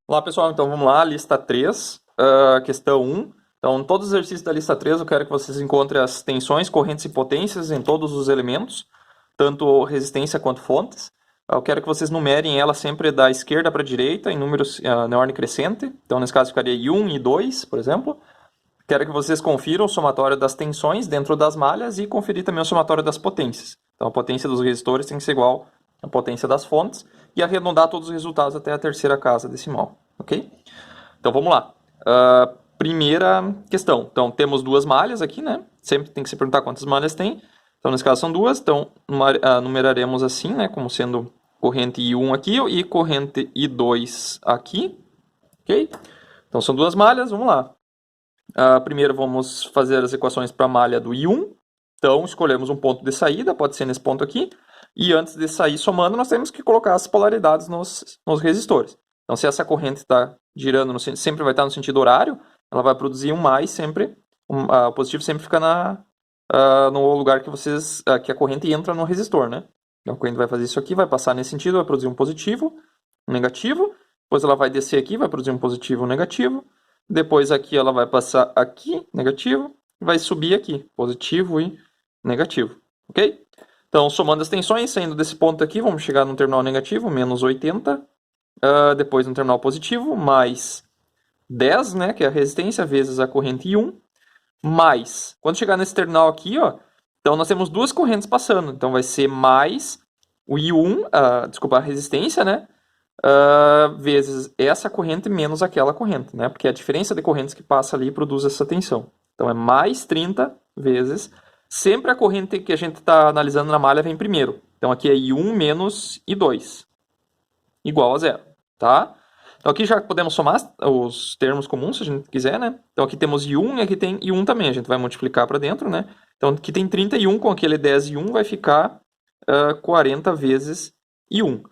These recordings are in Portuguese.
Olá pessoal, então vamos lá, lista 3, questão 1. Então, todos os exercícios da lista 3 eu quero que vocês encontrem as tensões, correntes e potências em todos os elementos, tanto resistência quanto fontes. Eu quero que vocês numerem ela sempre da esquerda para a direita, em números na ordem crescente. Então, nesse caso, ficaria I1 e I2, por exemplo. Quero que vocês confiram o somatório das tensões dentro das malhas e conferir também o somatório das potências. Então, a potência dos resistores tem que ser igual à potência das fontes e arredondar todos os resultados até a terceira casa decimal, ok? Então, vamos lá. Primeira questão. Então, temos duas malhas aqui, né? Sempre tem que se perguntar quantas malhas tem. Então, nesse caso, são duas. Então, numeraremos assim, né? Como sendo corrente I1 aqui e corrente I2 aqui, ok? Então, são duas malhas, vamos lá. Primeiro vamos fazer as equações para a malha do I1. Então, escolhemos um ponto de saída, pode ser nesse ponto aqui. E antes de sair somando, nós temos que colocar as polaridades nos resistores. Então, se essa corrente está girando, sempre vai estar no sentido horário, ela vai produzir um mais sempre. O positivo sempre fica no lugar que a corrente entra no resistor, né? Então, a corrente vai fazer isso aqui, vai passar nesse sentido, vai produzir um positivo, um negativo. Depois ela vai descer aqui, vai produzir um positivo, um negativo. Depois aqui ela vai passar aqui, negativo, vai subir aqui, positivo e negativo, ok? Então, somando as tensões, saindo desse ponto aqui, vamos chegar no terminal negativo, menos 80. Depois no terminal positivo, mais 10, né, que é a resistência, vezes a corrente I1, mais, quando chegar nesse terminal aqui, ó, então nós temos duas correntes passando, então vai ser mais o I1, desculpa, a resistência, né, vezes essa corrente menos aquela corrente, né? Porque a diferença de correntes que passa ali produz essa tensão. Então é mais 30 vezes. Sempre a corrente que a gente está analisando na malha vem primeiro. Então aqui é I1 menos I2, igual a zero, tá? Então aqui já podemos somar os termos comuns, se a gente quiser, né? Então aqui temos I1 e aqui tem I1 também. A gente vai multiplicar para dentro, né? Então aqui tem 31 com aquele 10 I1 vai ficar 40 vezes I1.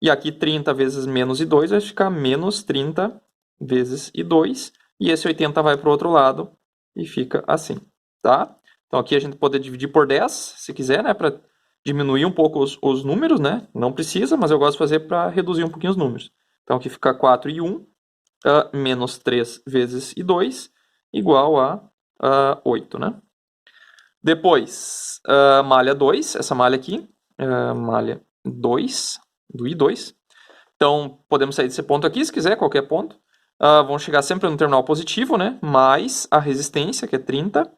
E aqui 30 vezes menos I2 vai ficar menos 30 vezes I2. E esse 80 vai para o outro lado e fica assim, tá? Então aqui a gente pode dividir por 10, se quiser, né? Para diminuir um pouco os números, né? Não precisa, mas eu gosto de fazer para reduzir um pouquinho os números. Então aqui fica 4 e 1, menos 3 vezes I2, igual a 8, né? Depois, malha 2, essa malha aqui, malha 2, do I2. Então, podemos sair desse ponto aqui, se quiser, qualquer ponto. Vão chegar sempre no terminal positivo, né? Mais a resistência, que é 30.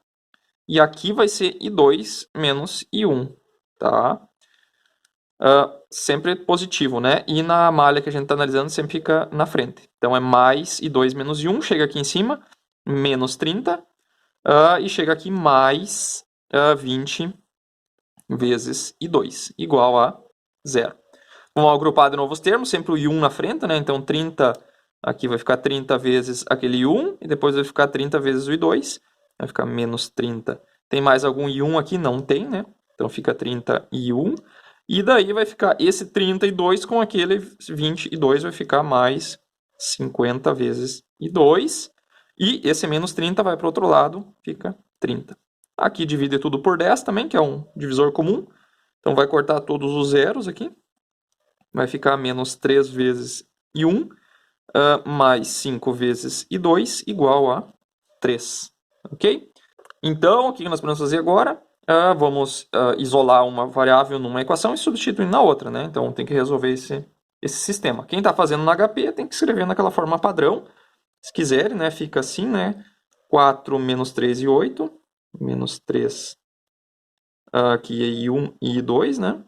E aqui vai ser I2 menos I1, tá? Sempre positivo, né? E na malha que a gente está analisando sempre fica na frente. Então, é mais I2 menos I1, chega aqui em cima, menos 30. E chega aqui mais 20 vezes I2, igual a zero. Vamos agrupar de novo os termos, sempre o I1 na frente, né? Então 30, aqui vai ficar 30 vezes aquele I1, e depois vai ficar 30 vezes o I2, vai ficar menos 30. Tem mais algum I1 aqui? Não tem, né? Então fica 30 I1, e daí vai ficar esse 32 com aquele 22, vai ficar mais 50 vezes I2, e esse menos 30 vai para o outro lado, fica 30. Aqui divide tudo por 10 também, que é um divisor comum, então vai cortar todos os zeros aqui. Vai ficar menos 3 vezes I1 mais 5 vezes I2 igual a 3. Ok? Então, o que nós podemos fazer agora? Vamos isolar uma variável numa equação e substituir na outra, né? Então, tem que resolver esse sistema. Quem está fazendo no HP tem que escrever naquela forma padrão. Se quiserem, né? Fica assim, né? 4 menos 3 e 8. Menos 3 aqui é I1 e I2, né?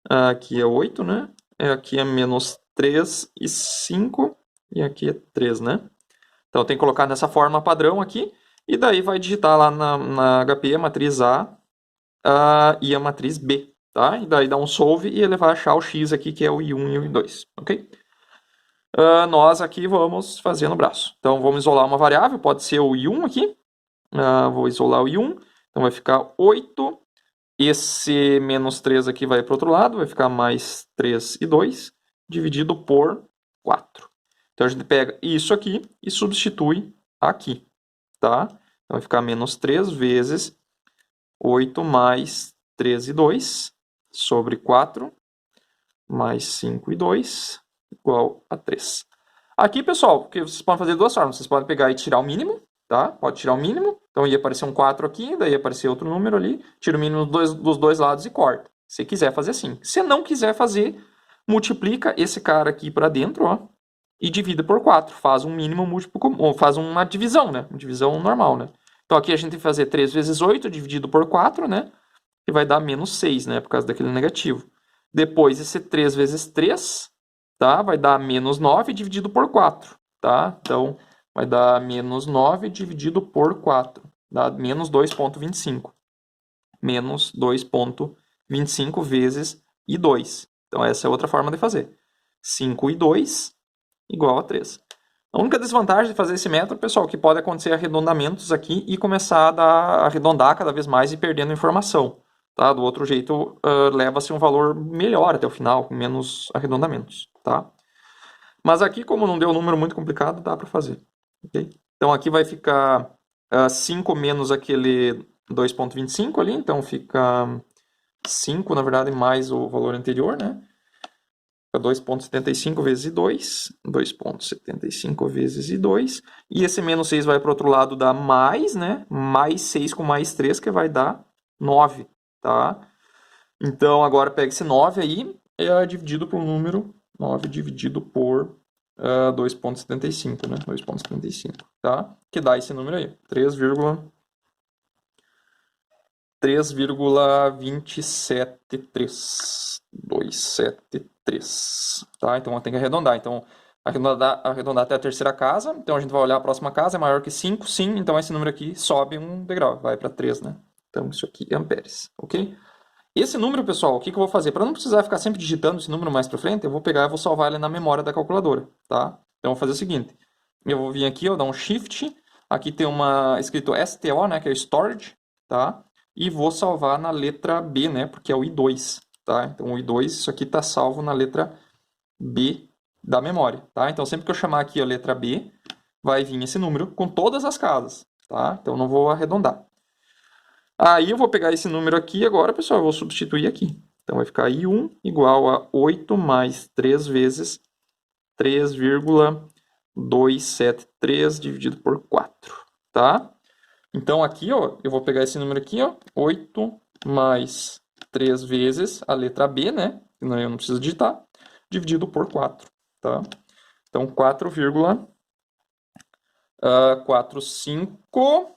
Aqui é 8, né? Aqui é menos 3 e 5. E aqui é 3, né? Então tem que colocar nessa forma padrão aqui. E daí vai digitar lá na HP a matriz A e a matriz B. Tá? E daí dá um solve e ele vai achar o X aqui, que é o I1 e o I2. Ok? Nós aqui vamos fazer no braço. Então vamos isolar uma variável. Pode ser o I1 aqui. Vou isolar o I1. Então vai ficar 8. Esse menos 3 aqui vai para o outro lado, vai ficar mais 3 e 2, dividido por 4. Então a gente pega isso aqui e substitui aqui, tá? Então vai ficar menos 3 vezes 8 mais 3 e 2 sobre 4, mais 5 e 2, igual a 3. Aqui, pessoal, que vocês podem fazer de duas formas. Vocês podem pegar e tirar o mínimo, tá? Pode tirar o mínimo. Então ia aparecer um 4 aqui, daí ia aparecer outro número ali. Tira o mínimo dos dois lados e corta. Se quiser fazer assim. Se não quiser fazer, multiplica esse cara aqui para dentro, ó, e divide por 4. Faz um mínimo múltiplo comum, faz uma divisão, né? Uma divisão normal, né? Então aqui a gente tem que fazer 3 vezes 8 dividido por 4, né? Que vai dar menos 6, né? Por causa daquele negativo. Depois esse 3 vezes 3, tá? Vai dar menos 9 dividido por 4, tá? Então vai dar menos 9 dividido por 4. Dá menos 2,25. Menos 2,25 vezes I2. Então essa é outra forma de fazer. 5 e 2 igual a 3. A única desvantagem de fazer esse método, pessoal, que pode acontecer arredondamentos aqui e começar a arredondar cada vez mais e perdendo informação. Tá? Do outro jeito, leva-se um valor melhor até o final, com menos arredondamentos. Tá? Mas aqui, como não deu um número muito complicado, dá para fazer. Okay? Então aqui vai ficar 5 menos aquele 2,25 ali, então fica 5, na verdade, mais o valor anterior, né? 2,75 vezes 2, 2,75 vezes 2, e esse menos 6 vai para o outro lado dar mais, né? Mais 6 com mais 3, que vai dar 9, tá? Então, agora pega esse 9 aí, dividido por um número, 9 dividido por 2,75, né? 2,75, tá? Que dá esse número aí, 3,273. 273, tá? Então tem que arredondar. Então, arredondar até a terceira casa. Então a gente vai olhar a próxima casa, é maior que 5, sim. Então esse número aqui sobe um degrau, vai para 3, né? Então isso aqui é amperes, ok? Esse número, pessoal, o que eu vou fazer? Para não precisar ficar sempre digitando esse número mais para frente, eu vou pegar e vou salvar ele na memória da calculadora, tá? Então eu vou fazer o seguinte. Eu vou vir aqui, ó, dar um Shift. Aqui tem uma escrito STO, né? Que é o Storage, tá? E vou salvar na letra B, né? Porque é o I2, tá? Então o I2, isso aqui está salvo na letra B da memória, tá? Então sempre que eu chamar aqui a letra B, vai vir esse número com todas as casas, tá? Então não vou arredondar. Aí eu vou pegar esse número aqui agora, pessoal, eu vou substituir aqui. Então vai ficar I1 igual a 8 mais 3 vezes 3,273 dividido por 4, tá? Então aqui, ó, eu vou pegar esse número aqui, ó, 8 mais 3 vezes a letra B, né? Eu não preciso digitar, dividido por 4, tá? Então 4,45.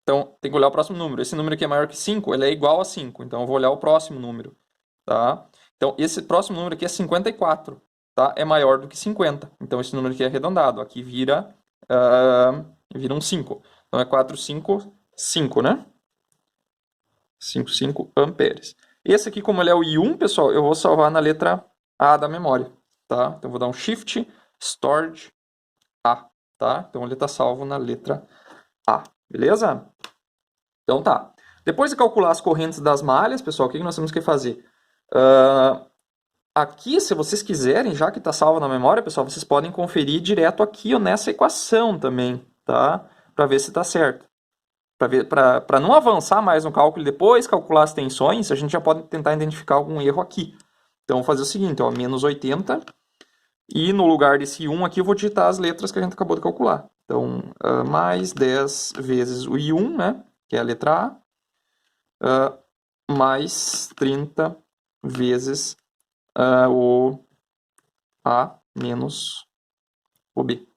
Então tem que olhar o próximo número. Esse número aqui é maior que 5, ele é igual a 5. Então eu vou olhar o próximo número, tá? Então esse próximo número aqui é 54, tá? É maior do que 50. Então esse número aqui é arredondado. Aqui vira um 5. Então é 455, né? 55 amperes. Esse aqui, como ele é o I1, pessoal, eu vou salvar na letra A da memória, tá? Então eu vou dar um Shift, Storage, A, tá? Então ele está salvo na letra A, beleza? Então tá. Depois de calcular as correntes das malhas, pessoal, o que nós temos que fazer? Aqui, se vocês quiserem, já que está salvo na memória, pessoal, vocês podem conferir direto aqui ó, nessa equação também, tá? Para ver se está certo. Para não avançar mais no cálculo e depois calcular as tensões, a gente já pode tentar identificar algum erro aqui. Então, vou fazer o seguinte, ó, menos 80, e no lugar desse 1 aqui eu vou digitar as letras que a gente acabou de calcular. Então, mais 10 vezes o I1, né, que é a letra A, mais 30 vezes o A menos o B,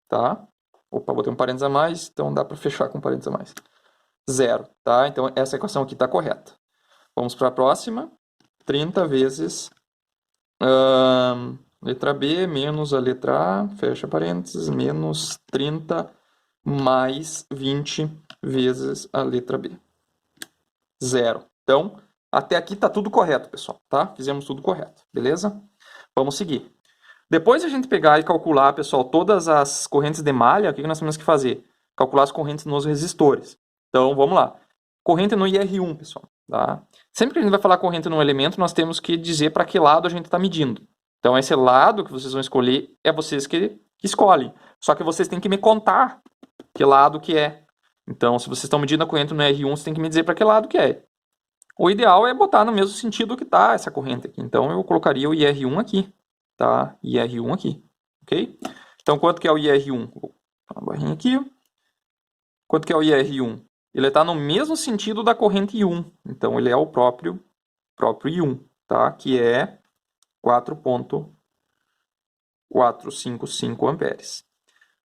tá? Opa, botei um parênteses a mais, então dá para fechar com um parênteses a mais. 0, tá? Então essa equação aqui está correta. Vamos para a próxima. 30 vezes letra B menos a letra A, fecha parênteses, menos 30 mais 20 vezes a letra B. 0. Então, até aqui está tudo correto, pessoal, tá? Fizemos tudo correto, beleza? Vamos seguir. Depois de a gente pegar e calcular, pessoal, todas as correntes de malha, o que nós temos que fazer? Calcular as correntes nos resistores. Então, vamos lá. Corrente no IR1, pessoal. Tá? Sempre que a gente vai falar corrente num elemento, nós temos que dizer para que lado a gente está medindo. Então, esse lado que vocês vão escolher é vocês que escolhem. Só que vocês têm que me contar que lado que é. Então, se vocês estão medindo a corrente no IR1, vocês têm que me dizer para que lado que é. O ideal é botar no mesmo sentido que está essa corrente aqui. Então, eu colocaria o IR1 aqui. tá? IR1 aqui, ok? Então, quanto que é o IR1? Vou botar uma barrinha aqui. Quanto que é o IR1? Ele está no mesmo sentido da corrente I1. Então, ele é o próprio I1, tá? Que é 4,455 amperes.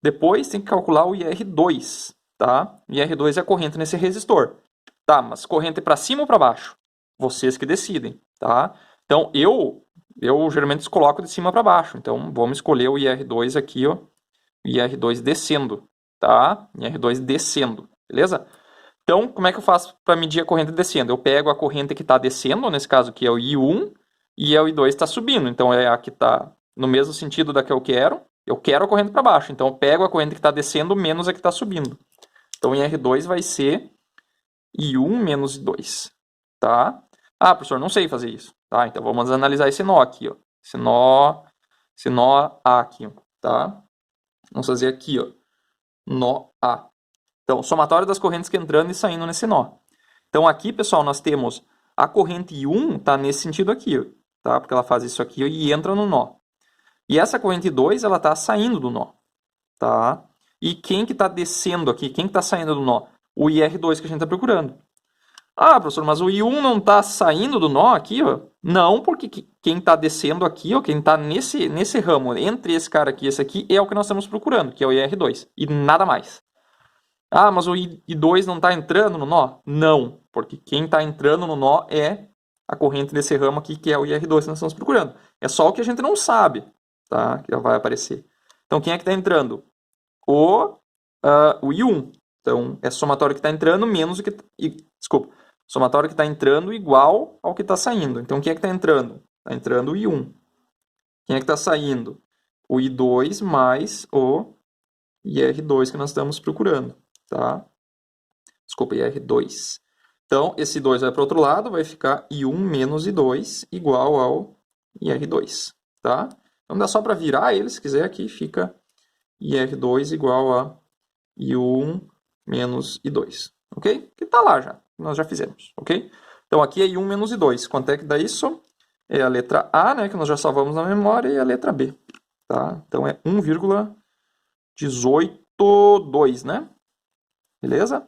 Depois, tem que calcular o IR2, tá? IR2 é a corrente nesse resistor. Tá, mas corrente para cima ou para baixo? Vocês que decidem, tá? Então, eu geralmente coloco de cima para baixo. Então, vamos escolher o IR2 aqui, ó. IR2 descendo, tá? IR2 descendo, beleza? Então, como é que eu faço para medir a corrente descendo? Eu pego a corrente que está descendo, nesse caso aqui é o I1, e o I2 está subindo. Então, é a que está no mesmo sentido da que eu quero. Eu quero a corrente para baixo. Então, eu pego a corrente que está descendo menos a que está subindo. Então, IR2 vai ser I1 menos I2, tá? Ah, professor, não sei fazer isso. Tá, então vamos analisar esse nó aqui, ó. Esse nó A aqui, ó, tá? Vamos fazer aqui, ó. Nó A. Então, somatório das correntes que entrando e saindo nesse nó. Então, aqui, pessoal, nós temos a corrente I1 tá nesse sentido aqui, ó, tá? Porque ela faz isso aqui e entra no nó. E essa corrente 2, ela tá saindo do nó, tá? E quem que tá descendo aqui? Quem que tá saindo do nó? O IR2 que a gente tá procurando. Ah, professor, mas o I1 não está saindo do nó aqui, ó? Não, porque quem está descendo aqui, ó, quem está nesse ramo, entre esse cara aqui e esse aqui, é o que nós estamos procurando, que é o IR2, e nada mais. Ah, mas o I2 não está entrando no nó? Não, porque quem está entrando no nó é a corrente desse ramo aqui, que é o IR2 que nós estamos procurando. É só o que a gente não sabe, tá? Que vai aparecer. Então, quem é que está entrando? O I1. Então, é somatório que está entrando menos o que... Desculpa. Somatório que está entrando igual ao que está saindo. Então, quem é que está entrando? Está entrando o I1. Quem é que está saindo? O I2 mais o IR2 que nós estamos procurando. Tá? Desculpa, IR2. Então, esse 2 vai para o outro lado, vai ficar I1 menos I2 igual ao IR2. Tá? Então, dá só para virar ele, se quiser, aqui fica IR2 igual a I1 menos I2. Ok? Que está lá já. Nós já fizemos, ok? Então, aqui é I1 menos I2. Quanto é que dá isso? É a letra A, né, que nós já salvamos na memória, e a letra B. Tá? Então, é 1,182, né? Beleza?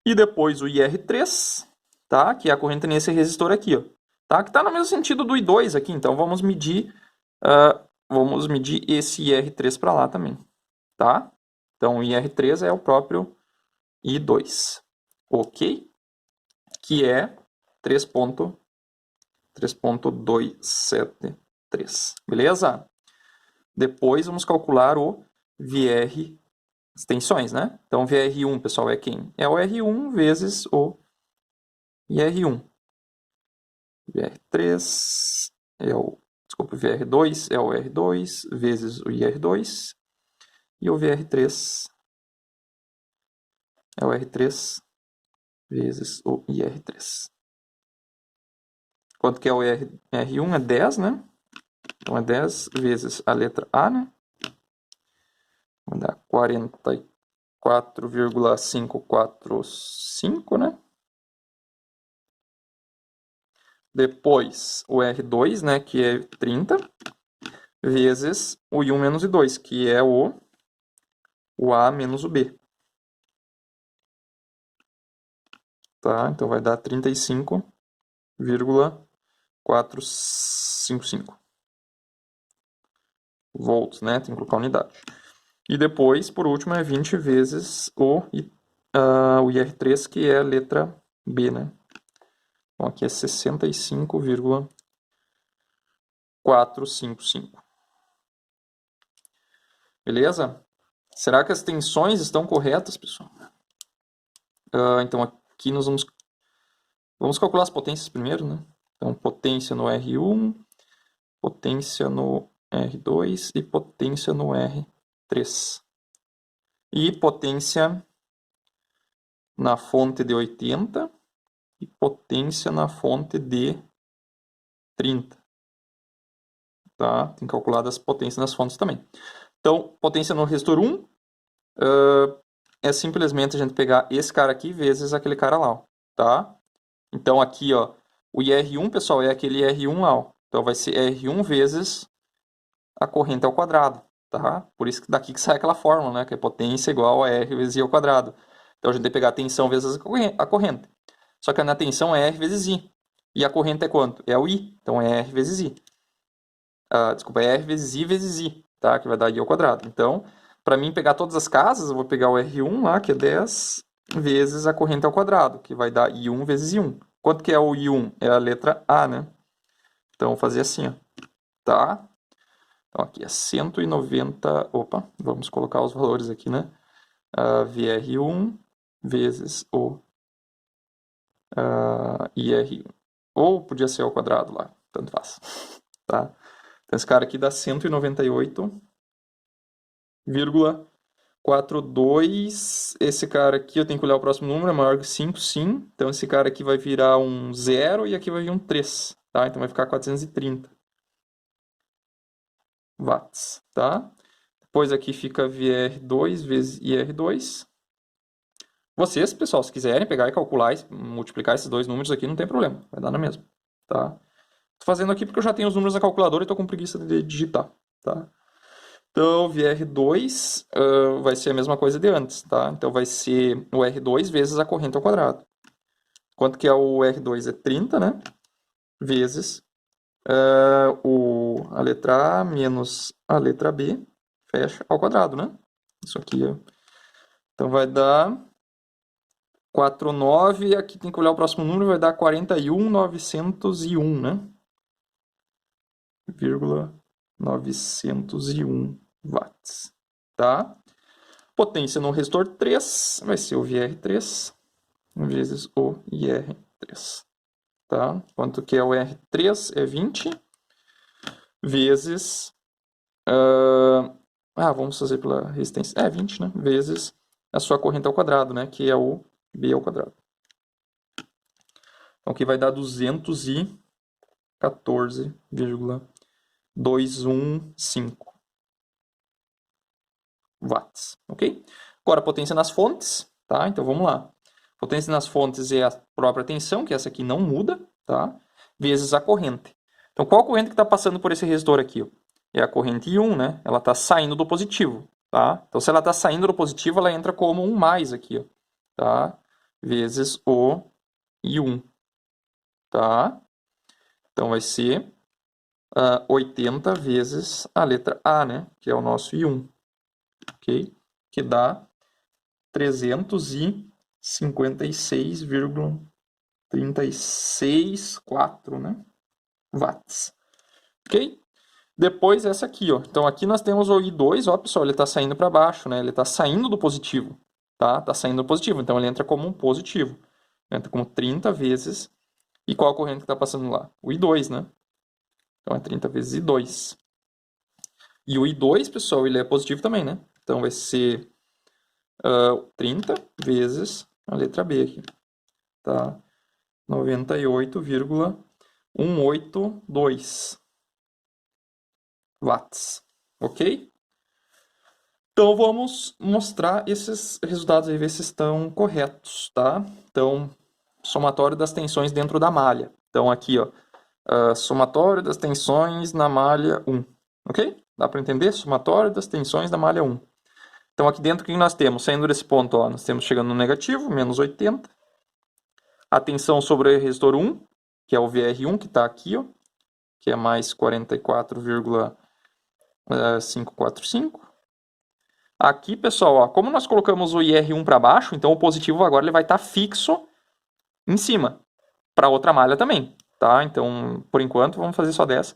E depois o IR3, tá? Que é a corrente nesse resistor aqui, ó. Tá? Que está no mesmo sentido do I2 aqui. Então, vamos medir esse IR3 para lá também. Tá? Então, o IR3 é o próprio I2. Ok? Que é 3,273. Beleza? Depois vamos calcular o VR, as tensões, né? Então, VR1, pessoal, é quem? É o R1 vezes o IR1. VR3 é o... Desculpa, o VR2 é o R2 vezes o IR2. E o VR3 é o R3 vezes o IR3. Quanto que é o R1? É 10, né? Então, é 10 vezes a letra A, né? Vai dar 44,545, né? Depois, o R2, né? Que é 30, vezes o I1 menos I2, que é o A menos o B. Tá? Então, vai dar 35,455 volts, né? Tem que colocar a unidade. E depois, por último, é 20 vezes o IR3, que é a letra B, né? Então, aqui é 65,455. Beleza? Será que as tensões estão corretas, pessoal? Então, aqui nós vamos calcular as potências primeiro, né? Então, potência no R1, potência no R2 e potência no R3. E potência na fonte de 80 e potência na fonte de 30. Tá? Tem calculado as potências nas fontes também. Então, potência no resistor 1 é simplesmente a gente pegar esse cara aqui vezes aquele cara lá. Ó, tá? Então, aqui, ó, o IR1, pessoal, é aquele R1 lá. Ó. Então, vai ser R1 vezes a corrente ao quadrado, tá? Por isso que daqui que sai aquela fórmula, né? Que é potência igual a R vezes I ao quadrado. Então a gente tem que pegar a tensão vezes a corrente. Só que na tensão é R vezes I. E a corrente é quanto? É o I. Então é R vezes I. Desculpa, é R vezes I, tá? Que vai dar I ao quadrado. Então, para mim pegar todas as casas, eu vou pegar o R1 lá, que é 10 vezes a corrente ao quadrado, que vai dar I1 vezes I1. Quanto que é o I1? É a letra A, né? Então, vou fazer assim, ó. Tá? Então, aqui é 190... Opa, vamos colocar os valores aqui, né? VR1 vezes o IR1. Ou podia ser ao quadrado lá, tanto faz. Tá? Então, esse cara aqui dá 198,42. Esse cara aqui, eu tenho que olhar o próximo número, é maior que 5, sim. Então, esse cara aqui vai virar um 0 e aqui vai vir um 3. Tá? Então, vai ficar 430 watts. Tá? Depois aqui fica VR2 vezes IR2. Vocês, pessoal, se quiserem pegar e calcular, multiplicar esses dois números aqui, não tem problema. Vai dar na mesma. Tá? Tô fazendo aqui porque eu já tenho os números na calculadora e tô com preguiça de digitar. Tá? Então, VR2 vai ser a mesma coisa de antes. Tá? Então, vai ser o R2 vezes a corrente ao quadrado. Quanto que é o R2? É 30, né? Vezes a letra A menos a letra B, fecha, ao quadrado, né? Isso aqui, ó. Então, vai dar 49, aqui tem que olhar o próximo número, vai dar 41.901, né? 901 watts, tá? Potência no resistor 3 vai ser o VR3 vezes o IR3, tá? Quanto que é o R3? É 20 vezes... vamos fazer pela resistência. 20, né? Vezes a sua corrente ao quadrado, né? Que é o B ao quadrado. Então, aqui vai dar 214,215 watts, ok? Agora, potência nas fontes, tá? Então, vamos lá. Potência nas fontes é a própria tensão, que essa aqui não muda, tá? Vezes a corrente. Então, qual a corrente que está passando por esse resistor aqui? Ó? É a corrente I1, né? Ela está saindo do positivo, tá? Então, se ela está saindo do positivo, ela entra como um mais aqui, ó, tá? Vezes o I1, tá? Então, vai ser 80 vezes a letra A, né? Que é o nosso I1, ok? Que dá 356,364, né? Watts, ok? Depois essa aqui, ó. Então aqui nós temos o I2, ó, pessoal, ele está saindo para baixo, né? Ele está saindo do positivo, tá? Tá saindo do positivo, então ele entra como um positivo. Entra como 30 vezes. E qual a corrente que está passando lá? O I2, né? Então é 30 vezes I2. E o I2, pessoal, ele é positivo também, né? Então vai ser 30 vezes a letra B aqui, tá? 98,182 watts, ok? Então vamos mostrar esses resultados aí, ver se estão corretos, tá? Então, somatório das tensões dentro da malha. Então aqui, ó, somatório das tensões na malha 1, ok? Dá para entender? Somatório das tensões da malha 1. Então aqui dentro o que nós temos? Saindo desse ponto, ó, nós temos chegando no negativo, menos 80. A tensão sobre o resistor 1, que é o VR1, que está aqui, ó, que é mais 44,545. Aqui, pessoal, ó, como nós colocamos o IR1 para baixo, então o positivo agora ele vai estar fixo em cima, para outra malha também, tá? Então, por enquanto, vamos fazer só dessa.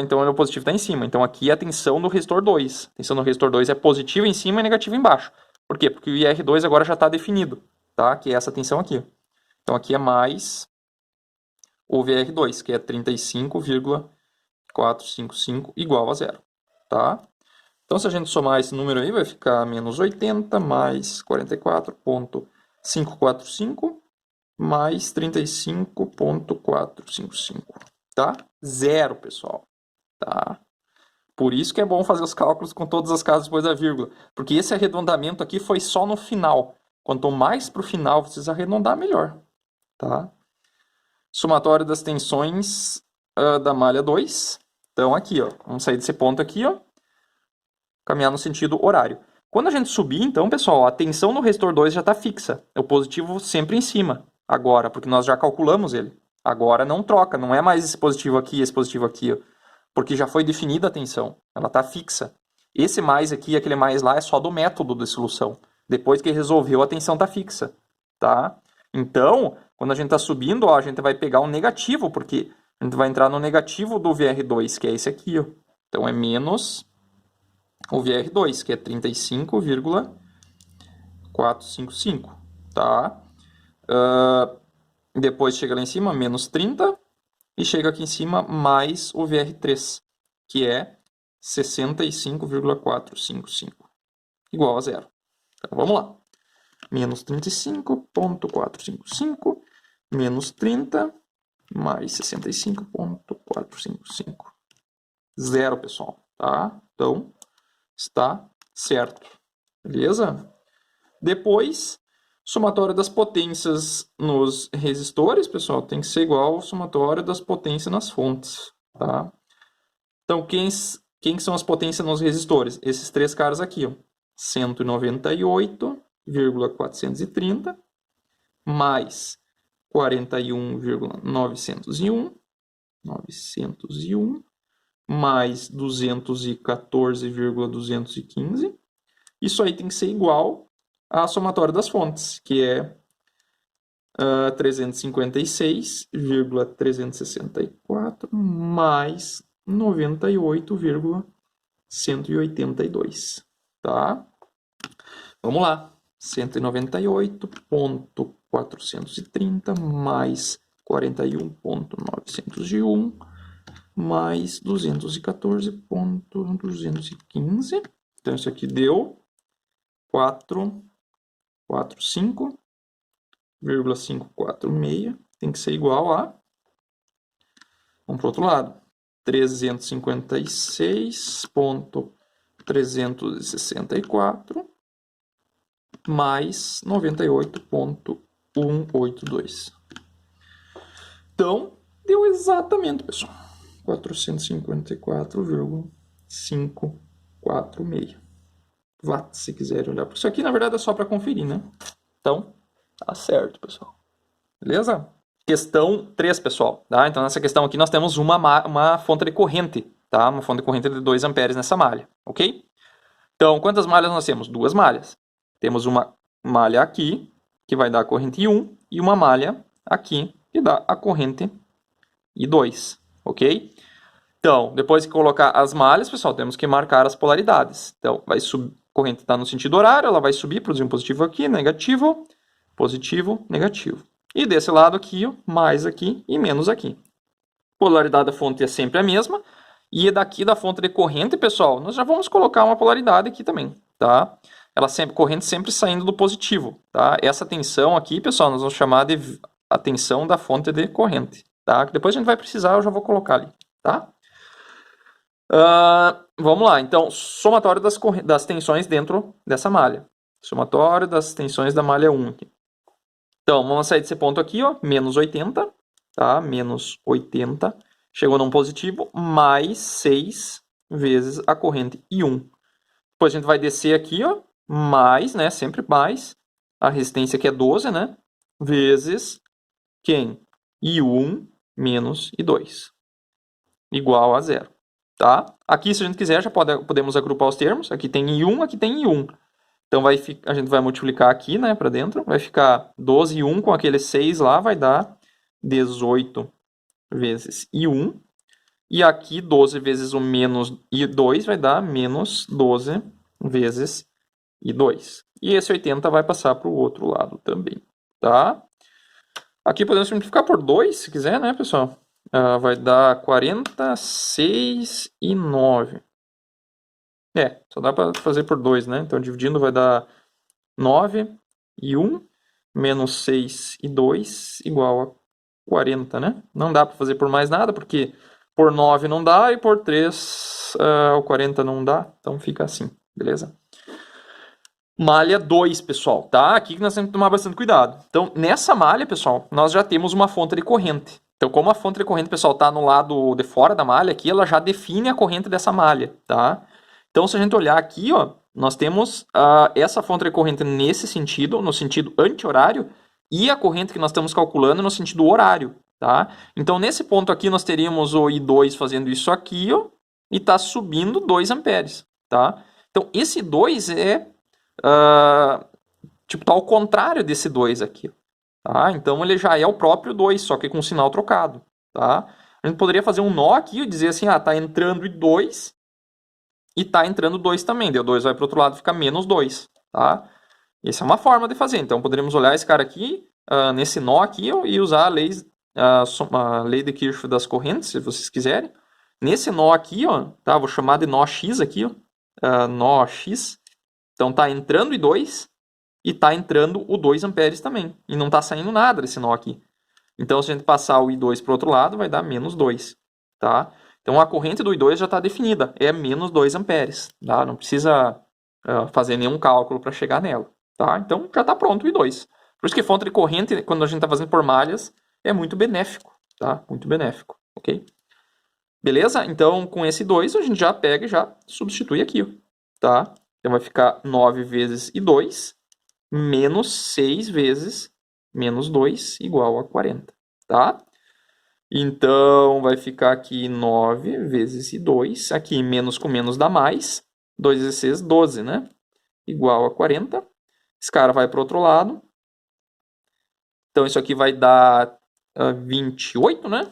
Então, o positivo está em cima. Então, aqui é a tensão do resistor 2. A tensão do resistor 2 é positiva em cima e negativa embaixo. Por quê? Porque o IR2 agora já está definido, tá? Que é essa tensão aqui. Então, aqui é mais o VR2, que é 35,455 igual a zero, tá? Então, se a gente somar esse número aí, vai ficar menos 80 mais 44,545 mais 35,455, tá? Zero, pessoal, tá? Por isso que é bom fazer os cálculos com todas as casas depois da vírgula, porque esse arredondamento aqui foi só no final. Quanto mais para o final vocês arredondar, melhor, tá? Somatório das tensões da malha 2. Então, aqui, ó, vamos sair desse ponto aqui, ó, caminhar no sentido horário. Quando a gente subir, então, pessoal, a tensão no resistor 2 já está fixa. É o positivo sempre em cima, agora, porque nós já calculamos ele. Agora não troca, não é mais esse positivo aqui, ó, porque já foi definida a tensão. Ela está fixa. Esse mais aqui e aquele mais lá é só do método de solução. Depois que resolveu, a tensão está fixa. Tá? Então, quando a gente está subindo, ó, a gente vai pegar o negativo, porque a gente vai entrar no negativo do VR2, que é esse aqui. Ó. Então, é menos o VR2, que é 35,455. Tá? Depois chega lá em cima, menos 30. E chega aqui em cima, mais o VR3, que é 65,455. Igual a zero. Então, vamos lá. Menos 35,455 menos 30 mais 65,455. Zero, pessoal. Tá? Então, está certo. Beleza? Depois, somatório das potências nos resistores, pessoal, tem que ser igual ao somatório das potências nas fontes. Tá? Então, quem são as potências nos resistores? Esses três caras aqui, ó. 198,430 mais 41,901 mais 214,215. Isso aí tem que ser igual à somatória das fontes, que é 356,364 mais 98,182. Tá? Vamos lá. 198,430 mais 41,901 mais 214,215. Então, isso aqui deu 445,546. Tem que ser igual a... Vamos para o outro lado. 356,364 mais 98,182. Então, deu exatamente, pessoal. 454,546 watts, se quiserem olhar. Isso aqui, na verdade, é só para conferir, né? Então, tá certo, pessoal. Beleza? Questão 3, pessoal. Tá? Então, nessa questão aqui, nós temos uma fonte de corrente. Tá? Uma fonte de corrente de 2 amperes nessa malha. Ok? Então, quantas malhas nós temos? 2 malhas. Temos uma malha aqui, que vai dar a corrente I1, e uma malha aqui, que dá a corrente I2. Ok? Então, depois que colocar as malhas, pessoal, temos que marcar as polaridades. Então, vai subir, a corrente está no sentido horário, ela vai subir, produzir um positivo aqui, negativo, negativo. E desse lado aqui, mais aqui e menos aqui. Polaridade da fonte é sempre a mesma. E daqui da fonte de corrente, pessoal, nós já vamos colocar uma polaridade aqui também, tá? Ela sempre, corrente sempre saindo do positivo, tá? Essa tensão aqui, pessoal, nós vamos chamar de a tensão da fonte de corrente, tá? Que depois a gente vai precisar, eu já vou colocar ali, tá? Vamos lá, então, somatório das tensões dentro dessa malha. Somatório das tensões da malha 1 aqui. Então, vamos sair desse ponto aqui, ó, menos 80, tá? Menos 80. Chegou num positivo, mais 6 vezes a corrente I1. Depois a gente vai descer aqui, ó, mais, né? Sempre mais. A resistência que é 12, né? Vezes quem? I1 menos I2. Igual a zero. Tá? Aqui, se a gente quiser, já podemos agrupar os termos. Aqui tem I1, aqui tem I1. Então, a gente vai multiplicar aqui, né, para dentro. Vai ficar 12 I1 com aquele 6 lá, vai dar 18 vezes I1. E aqui, 12 vezes o menos I2 vai dar menos 12 vezes I2. E esse 80 vai passar para o outro lado também, tá? Aqui podemos simplificar por 2, se quiser, né, pessoal? Vai dar 46 e 9. Só dá para fazer por 2, né? Então, dividindo vai dar 9 e 1, menos 6 e 2, igual a 40, né? Não dá para fazer por mais nada, porque por 9 não dá e por 3 o 40 não dá. Então, fica assim, beleza? Malha 2, pessoal, tá? Aqui que nós temos que tomar bastante cuidado. Então, nessa malha, pessoal, nós já temos uma fonte de corrente, Então, como a fonte de corrente, pessoal, está no lado de fora da malha aqui, ela já define a corrente dessa malha, tá? Então, se a gente olhar aqui, ó, nós temos essa fonte de corrente nesse sentido, no sentido anti-horário, e a corrente que nós estamos calculando no sentido horário, tá? Então, nesse ponto aqui, nós teríamos o I2 fazendo isso aqui, ó, e está subindo 2 amperes, tá? Então, esse 2 é, tipo, tá ao contrário desse 2 aqui, tá? Então, ele já é o próprio 2, só que com o sinal trocado, tá? A gente poderia fazer um nó aqui e dizer assim, tá entrando I2 e tá entrando 2 também. Daí o 2 vai para o outro lado, fica menos 2, tá? Essa é uma forma de fazer. Então, poderíamos olhar esse cara aqui, nesse nó aqui, e usar a lei de Kirchhoff das correntes, se vocês quiserem. Nesse nó aqui, ó, tá? Vou chamar de nó X aqui, ó. Nó X. Então, tá entrando I2 e tá entrando o 2 amperes também. E não tá saindo nada desse nó aqui. Então, se a gente passar o I2 para o outro lado, vai dar menos 2, tá? Então, a corrente do I2 já está definida, é menos 2 amperes, tá? Não precisa fazer nenhum cálculo para chegar nela, tá? Então, já está pronto o I2. Por isso que fonte de corrente, quando a gente está fazendo por malhas, é muito benéfico, tá? Muito benéfico, ok? Beleza? Então, com esse 2, a gente já pega e já substitui aqui, ó, tá? Então, vai ficar 9 vezes I2 menos 6 vezes menos 2 igual a 40, tá? Então, vai ficar aqui 9 vezes I2, aqui menos com menos dá mais, 2 vezes 6, 12, né? Igual a 40. Esse cara vai para o outro lado. Então, isso aqui vai dar 28, né?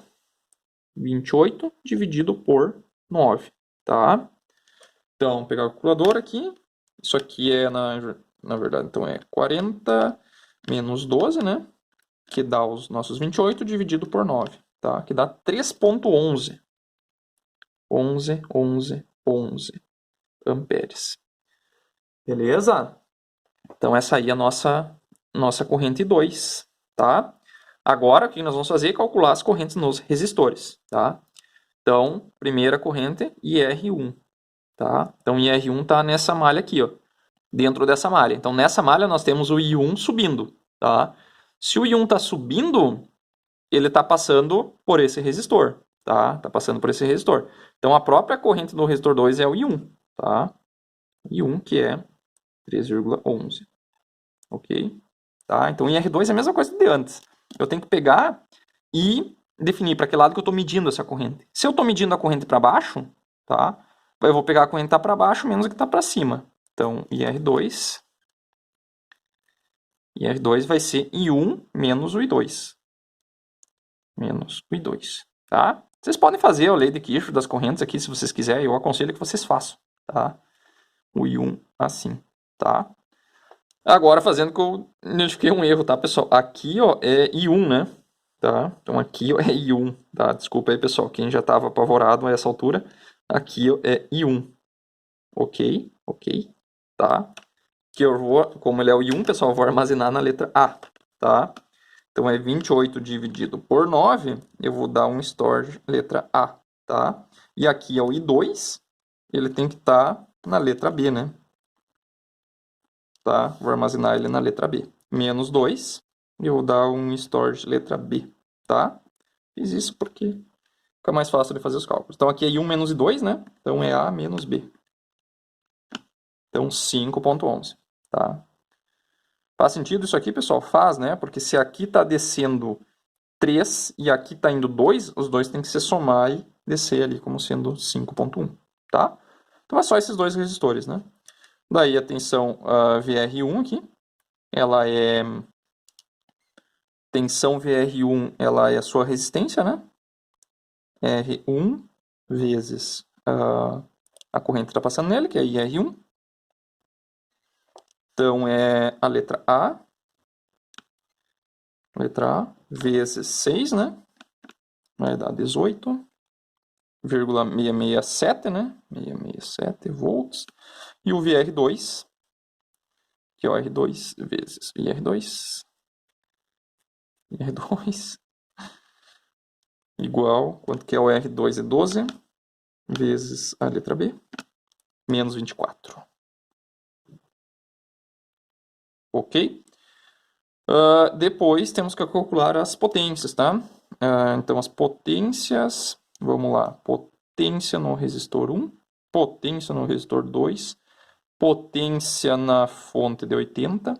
28 dividido por 9, tá? Então, vou pegar a calculadora aqui. Isso aqui é, na verdade, então é 40 menos 12, né? Que dá os nossos 28 dividido por 9, tá? Que dá 3,11. 11 amperes. Beleza? Então, essa aí é a nossa corrente 2, tá? Agora, o que nós vamos fazer é calcular as correntes nos resistores, tá? Então, primeira corrente, IR1, tá? Então, IR1 está nessa malha aqui, ó, dentro dessa malha. Então, nessa malha nós temos o I1 subindo, tá? Se o I1 está subindo, ele está passando por esse resistor, tá? Está passando por esse resistor. Então, a própria corrente do resistor 2 é o I1, tá? I1, que é 3,11, ok? Tá? Então, IR2 é a mesma coisa de antes. Eu tenho que pegar e definir para que lado que eu estou medindo essa corrente. Se eu estou medindo a corrente para baixo, tá? Eu vou pegar a corrente que está para baixo menos a que está para cima. Então, IR2 vai ser I1 menos o I2. Menos o I2, tá? Vocês podem fazer a lei de Kirchhoff das correntes aqui, se vocês quiserem. Eu aconselho que vocês façam, tá? O I1 assim, tá? Agora, fazendo que eu identifiquei um erro, tá, pessoal? Aqui, ó, é I1, né? Tá? Então, aqui ó, é I1, tá? Desculpa aí, pessoal, quem já estava apavorado a essa altura. Aqui ó, é I1, ok? Ok, tá? Que eu vou, como ele é o I1, pessoal, eu vou armazenar na letra A, tá? Então, é 28 dividido por 9, eu vou dar um storage letra A, tá? E aqui é o I2, ele tem que estar na letra B, né? Tá? Vou armazenar ele na letra B. Menos 2, e eu vou dar um storage letra B, tá? Fiz isso porque fica mais fácil de fazer os cálculos. Então, aqui é I1 menos I2, né? Então, é A menos B. Então, 5,11, tá? Faz sentido isso aqui, pessoal? Faz, né? Porque se aqui está descendo 3 e aqui está indo 2, os dois têm que se somar e descer ali como sendo 5,1, tá? Então, é só esses dois resistores, né? Daí, a tensão VR1 aqui, ela é... Tensão VR1, ela é a sua resistência, né? R1 vezes a corrente que está passando nele, que é IR1. Então, é a letra A. Letra A vezes 6, né? Vai dar 18,667, né? 667 volts. E o VR2, que é o R2 vezes IR2. IR2 igual, quanto que é o R2? É 12 vezes a letra B, menos 24. Ok? Depois temos que calcular as potências, tá? Então, as potências, vamos lá, potência no resistor 1, potência no resistor 2, potência na fonte de 80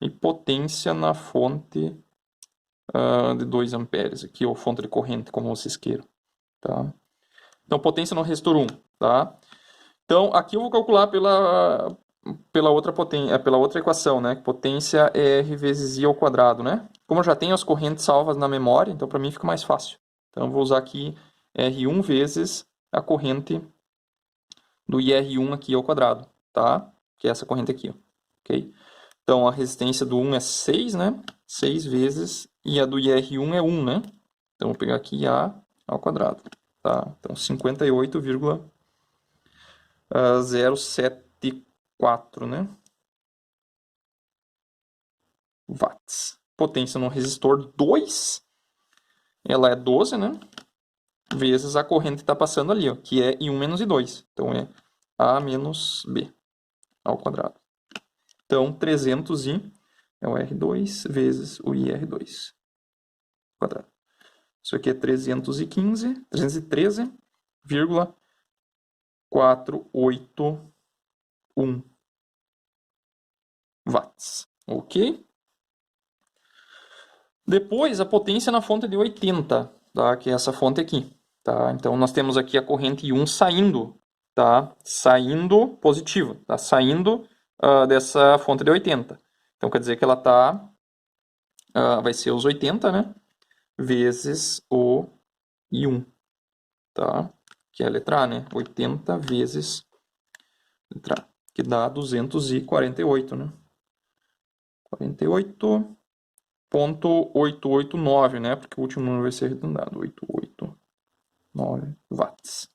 e potência na fonte de 2 amperes, aqui, ou fonte de corrente, como vocês queiram. Tá? Então, potência no resistor 1. Tá? Então, aqui eu vou calcular pela outra equação, né? Potência é R vezes I ao quadrado, né? Como eu já tenho as correntes salvas na memória, então para mim fica mais fácil. Então, eu vou usar aqui R1 vezes a corrente do IR1 aqui ao quadrado, tá? Que é essa corrente aqui, ó. Ok? Então, a resistência do 1 é 6, né? 6 vezes, e a do IR1 é 1, né? Então, vou pegar aqui A ao quadrado, tá? Então, 58,074, né? Watts. Potência no resistor 2, ela é 12, né? Vezes a corrente que está passando ali, ó, que é I1 menos I2. Então, é A menos B ao quadrado. Então, 300 I é o R2 vezes o IR2 quadrado. Isso aqui é 313,481 watts. Ok? Depois, a potência na fonte de 80, tá? Que é essa fonte aqui. Tá? Então, nós temos aqui a corrente I1 saindo, tá? Saindo positiva, tá? Saindo dessa fonte de 80. Então, quer dizer que ela tá, vai ser os 80, né? Vezes o I1, tá? Que é a letra A, né? 80 vezes letra A, que dá 248, né? 48,889, né? Porque o último número vai ser arredondado. 889 watts.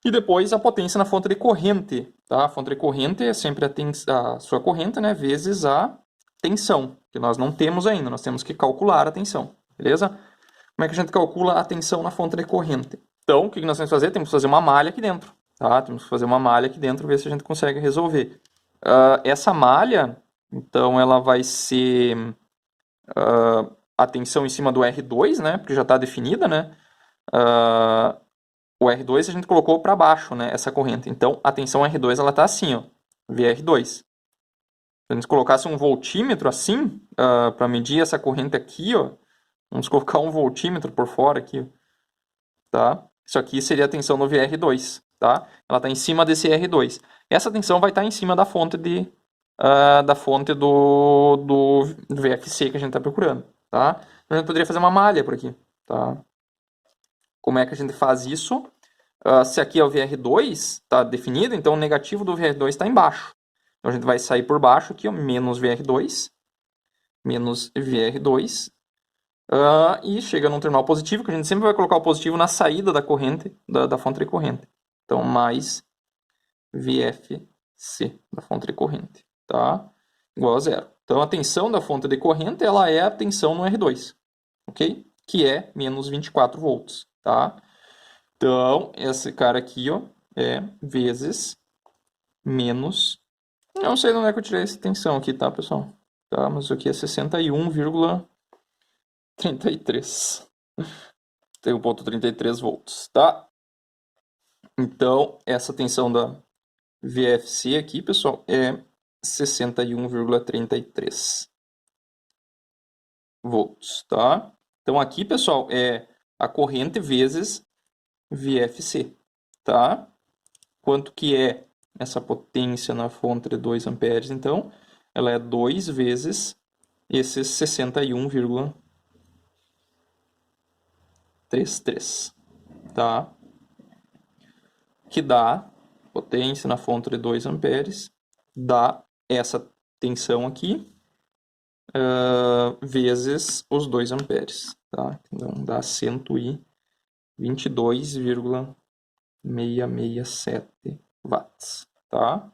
E depois a potência na fonte de corrente, tá? A fonte de corrente é sempre a sua corrente, né? Vezes a tensão, que nós não temos ainda. Nós temos que calcular a tensão, beleza? Como é que a gente calcula a tensão na fonte de corrente? Então, o que nós temos que fazer? Temos que fazer uma malha aqui dentro, tá? Temos que fazer uma malha aqui dentro, ver se a gente consegue resolver. Essa malha, então, ela vai ser a tensão em cima do R2, né? Porque já está definida, né? O R2 a gente colocou para baixo, né? Essa corrente. Então, a tensão R2 ela está assim, ó, VR2. Se a gente colocasse um voltímetro assim, para medir essa corrente aqui, ó, vamos colocar um voltímetro por fora aqui, tá? Isso aqui seria a tensão no VR2, tá? Ela está em cima desse R2. Essa tensão vai estar em cima da fonte do VFC que a gente está procurando, tá? Então, a gente poderia fazer uma malha por aqui, tá? Como é que a gente faz isso? Se aqui é o VR2, está definido, então o negativo do VR2 está embaixo. Então a gente vai sair por baixo aqui, ó, menos VR2, e chega num terminal positivo, que a gente sempre vai colocar o positivo na saída da corrente, da fonte de corrente. Então, mais VFC da fonte de corrente, tá? Igual a zero. Então, a tensão da fonte de corrente, ela é a tensão no R2, ok? Que é menos 24 volts, tá? Então, esse cara aqui, ó, é vezes menos... Não sei de onde é que eu tirei essa tensão aqui, tá, pessoal? Tá, mas isso aqui é 61,33. Tem 1,33 volts, tá? Então, essa tensão da VFC aqui, pessoal, é 61,33 volts, tá? Então, aqui, pessoal, é a corrente vezes VFC, tá? Quanto que é essa potência na fonte de 2 amperes? Então, ela é 2 vezes esses 61,33, tá? Que dá potência na fonte de 2 amperes, dá essa tensão aqui, vezes os 2 amperes, tá? Então, dá 122,667 watts, tá?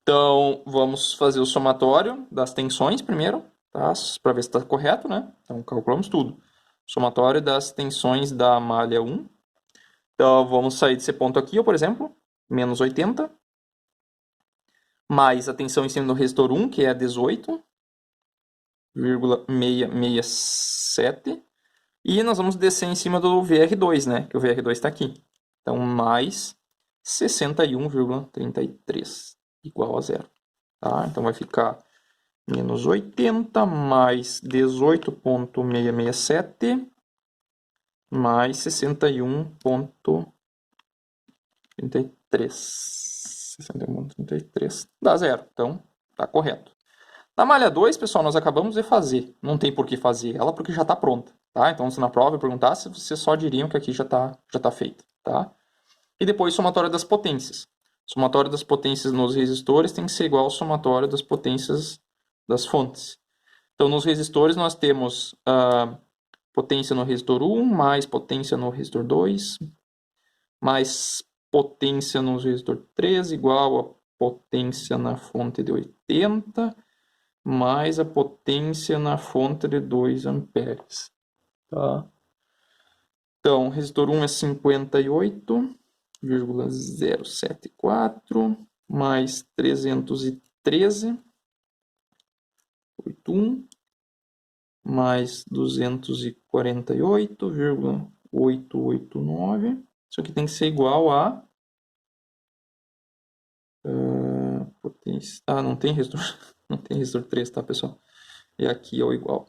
Então, vamos fazer o somatório das tensões primeiro, tá? Para ver se está correto, né? Então, calculamos tudo. Somatório das tensões da malha 1. Então, vamos sair desse ponto aqui, por exemplo, menos 80, mais a tensão em cima do resistor 1, que é 18,667, E nós vamos descer em cima do VR2, né? Que o VR2 está aqui. Então, mais 61,33 igual a zero. Tá? Então, vai ficar menos 80 mais 18,667 mais 61,33. 61,33 dá zero. Então, tá correto. Na malha 2, pessoal, nós acabamos de fazer. Não tem por que fazer ela porque já está pronta. Tá? Então, se na prova eu perguntasse, vocês só diriam que aqui já tá feito. Tá? E depois, somatório das potências. Somatório das potências nos resistores tem que ser igual ao somatório das potências das fontes. Então, nos resistores, nós temos a potência no resistor 1, mais potência no resistor 2, mais potência no resistor 3, igual a potência na fonte de 80, mais a potência na fonte de 2 amperes. Tá? Então, resistor 1 é 58,074 mais 313,81 mais 248,889. Isso aqui tem que ser igual a... potência. Não tem resistor, não tem resistor 3, tá, pessoal? E aqui é o igual.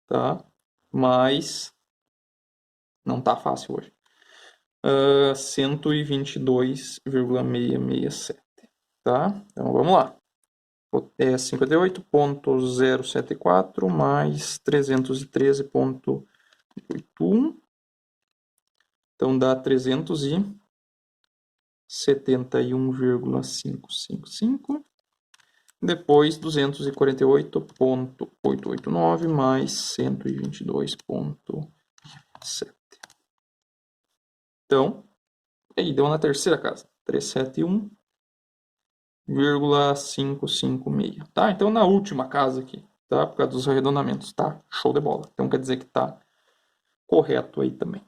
Tá? Mas não tá fácil hoje. 122,667. Tá? Então vamos lá. É 58,074 mais 313,81. Então dá 371,555. Depois 248,889 mais 122,7. Então, aí deu na terceira casa. 371,556. Tá? Então na última casa aqui, tá? Por causa dos arredondamentos, tá? Show de bola. Então quer dizer que tá correto aí também.